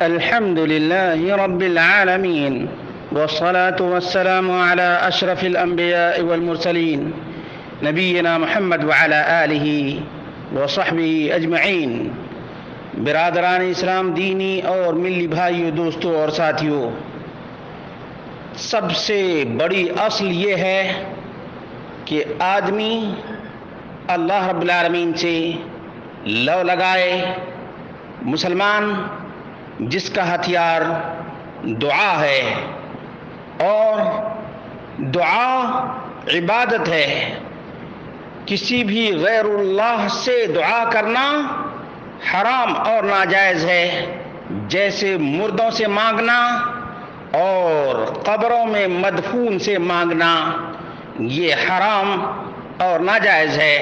الحمد لله رب العالمين، والصلاة والسلام على أشرف الأنبياء والمرسلين نبينا محمد وعلى آله وصحبه أجمعین۔ برادران اسلام، دینی اور ملی بھائیوں، دوستوں اور ساتھیوں، سب سے بڑی اصل یہ ہے کہ آدمی اللہ رب العالمین سے لو لگائے۔ مسلمان جس کا ہتھیار دعا ہے، اور دعا عبادت ہے، کسی بھی غیر اللہ سے دعا کرنا حرام اور ناجائز ہے، جیسے مردوں سے مانگنا اور قبروں میں مدفون سے مانگنا، یہ حرام اور ناجائز ہے۔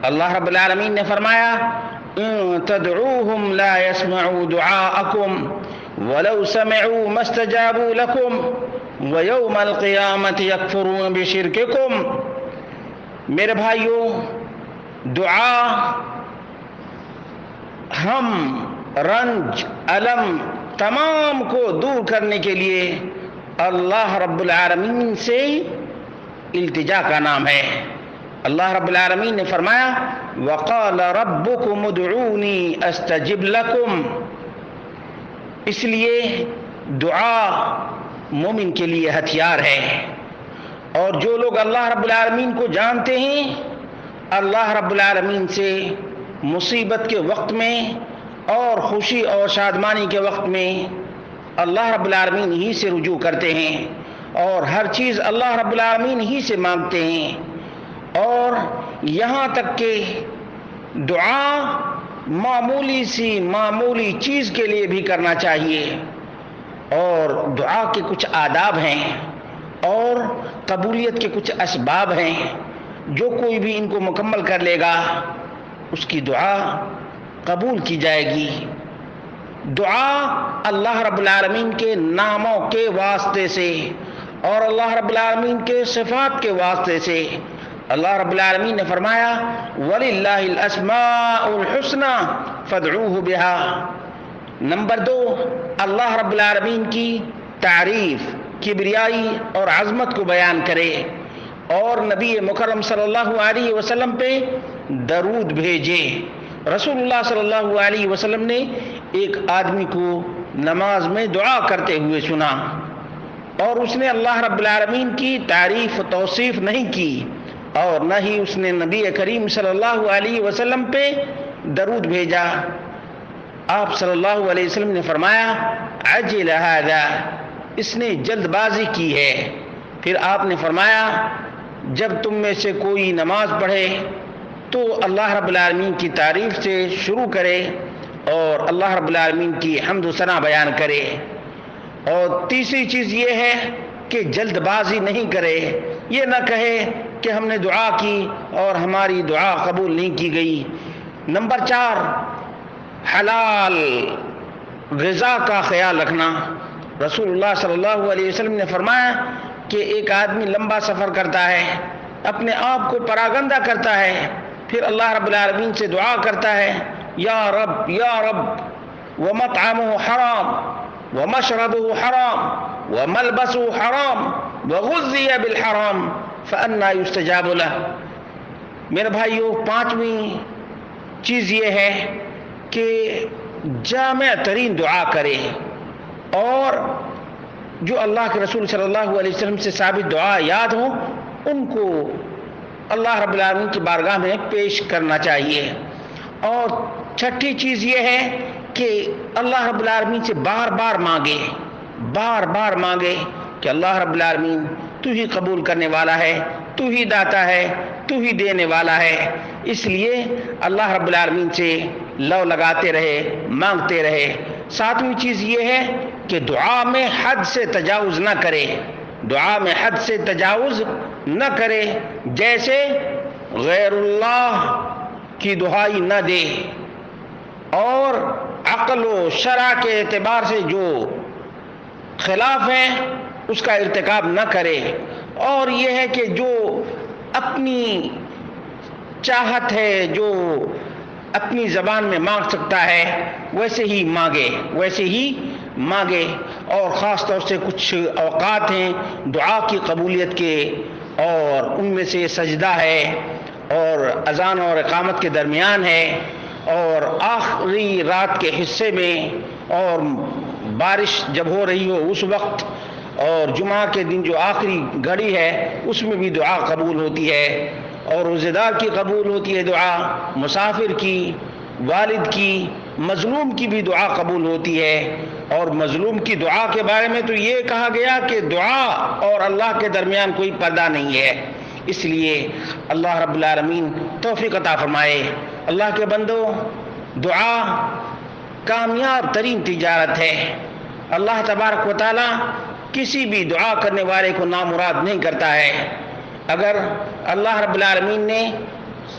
اللہ رب العالمین نے فرمایا ان تدعوهم لا يسمعوا دعاءكم ولو سمعوا ما استجابوا لكم ويوم القيامة يكفرون بشرككم۔ میرے بھائیوں، دعا ہم رنج علم تمام کو دور کرنے کے لیے اللہ رب العالمین سے التجا کا نام ہے۔ اللہ رب العالمین نے فرمایا وَقَالَ رَبُّكُمُ ادْعُونِي أَسْتَجِبْ لَكُمْ۔ اس لیے دعا مومن کے لیے ہتھیار ہے، اور جو لوگ اللہ رب العالمین کو جانتے ہیں، اللہ رب العالمین سے مصیبت کے وقت میں اور خوشی اور شادمانی کے وقت میں اللہ رب العالمین ہی سے رجوع کرتے ہیں، اور ہر چیز اللہ رب العالمین ہی سے مانگتے ہیں۔ اور یہاں تک کہ دعا معمولی چیز کے لیے بھی کرنا چاہیے، اور دعا کے کچھ آداب ہیں اور قبولیت کے کچھ اسباب ہیں، جو کوئی بھی ان کو مکمل کر لے گا اس کی دعا قبول کی جائے گی۔ دعا اللہ رب العالمین کے ناموں کے واسطے سے اور اللہ رب العالمین کے صفات کے واسطے سے، اللہ رب العالمین نے فرمایا وَلِلَّهِ الْأَسْمَاءُ الْحُسْنَى فَادْعُوهُ بِهَا۔ نمبر 2، اللہ رب العالمین کی تعریف، کبریائی اور عظمت کو بیان کرے، اور نبی مکرم صلی اللہ علیہ وسلم پہ درود بھیجے۔ رسول اللہ صلی اللہ علیہ وسلم نے ایک آدمی کو نماز میں دعا کرتے ہوئے سنا، اور اس نے اللہ رب العالمین کی تعریف و توصیف نہیں کی، اور نہ ہی اس نے نبی کریم صلی اللہ علیہ وسلم پہ درود بھیجا۔ آپ صلی اللہ علیہ وسلم نے فرمایا عجل ھذا، اس نے جلد بازی کی ہے۔ پھر آپ نے فرمایا جب تم میں سے کوئی نماز پڑھے تو اللہ رب العالمین کی تعریف سے شروع کرے اور اللہ رب العالمین کی حمد و ثنا بیان کرے۔ اور تیسری چیز یہ ہے کہ جلد بازی نہیں کرے، یہ نہ کہے کہ ہم نے دعا کی اور ہماری دعا قبول نہیں کی گئی۔ نمبر 4، حلال غذا کا خیال رکھنا۔ رسول اللہ صلی اللہ علیہ وسلم نے فرمایا کہ ایک آدمی لمبا سفر کرتا ہے، اپنے آپ کو پراگندہ کرتا ہے، پھر اللہ رب العالمین سے دعا کرتا ہے یا رب یا رب، ومطعمہ حرام ومشربہ حرام وملبسہ حرام وغذی بالحرام فأنا یستجاب لہ۔ میرے بھائیوں، 5ویں چیز یہ ہے کہ جامع ترین دعا کرے، اور جو اللہ کے رسول صلی اللہ علیہ وسلم سے ثابت دعا یاد ہوں ان کو اللہ رب العالمین کی بارگاہ میں پیش کرنا چاہیے۔ اور 6ٹھی چیز یہ ہے کہ اللہ رب العالمین سے بار بار مانگے کہ اللہ رب العالمین تو ہی قبول کرنے والا ہے، تو ہی داتا ہے، تو ہی دینے والا ہے۔ اس لیے اللہ رب العالمین سے لو لگاتے رہے، مانگتے رہے۔ 7ویں چیز یہ ہے کہ دعا میں حد سے تجاوز نہ کرے، نہ کرے، جیسے غیر اللہ کی دعائی نہ دے، اور عقل و شرع کے اعتبار سے جو خلاف ہے اس کا ارتکاب نہ کرے۔ اور یہ ہے کہ جو اپنی چاہت ہے، جو اپنی زبان میں مانگ سکتا ہے ویسے ہی مانگے اور خاص طور سے کچھ اوقات ہیں دعا کی قبولیت کے، اور ان میں سے سجدہ ہے، اور اذان اور اقامت کے درمیان ہے، اور آخری رات کے حصے میں، اور بارش جب ہو رہی ہو اس وقت، اور جمعہ کے دن جو آخری گھڑی ہے اس میں بھی دعا قبول ہوتی ہے، اور روزہ دار کی قبول ہوتی ہے دعا، مسافر کی، والد کی، مظلوم کی بھی دعا قبول ہوتی ہے۔ اور مظلوم کی دعا کے بارے میں تو یہ کہا گیا کہ دعا اور اللہ کے درمیان کوئی پردہ نہیں ہے، اس لیے اللہ رب العالمین توفیق عطا فرمائے۔ اللہ کے بندو، دعا کامیاب ترین تجارت ہے۔ اللہ تبارک و تعالی کسی بھی دعا کرنے والے کو نامراد نہیں کرتا ہے۔ اگر اللہ رب العالمین نے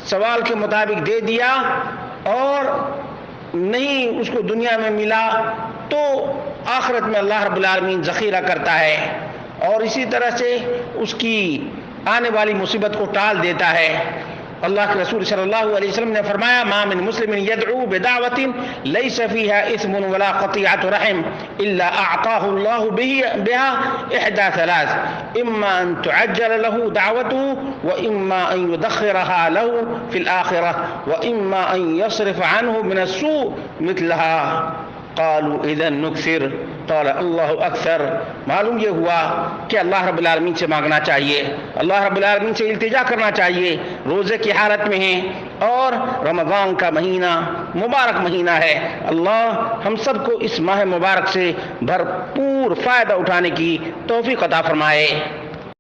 سوال کے مطابق دے دیا اور نہیں اس کو دنیا میں ملا تو آخرت میں اللہ رب العالمین ذخیرہ کرتا ہے، اور اسی طرح سے اس کی آنے والی مصیبت کو ٹال دیتا ہے۔ اللہ کے رسول صلی اللہ علیہ وسلم نے فرمایا ما من مسلم يدعو بدعوة ليس فيها اسم ولا قطيعة رحم الا اعطاه الله بها احدى ثلاث، اما ان تعجل له دعوته، واما ان يدخرها له في الاخرة، واما ان يصرف عنه من السوء مثلها۔ قالوا اذا نكثر، قال اللہ اکثر۔ معلوم یہ ہوا کہ اللہ رب العالمین سے مانگنا چاہیے، اللہ رب العالمین سے التجا کرنا چاہیے، روزے کی حالت میں ہیں اور رمضان کا مہینہ مبارک مہینہ ہے۔ اللہ ہم سب کو اس ماہ مبارک سے بھرپور فائدہ اٹھانے کی توفیق عطا فرمائے۔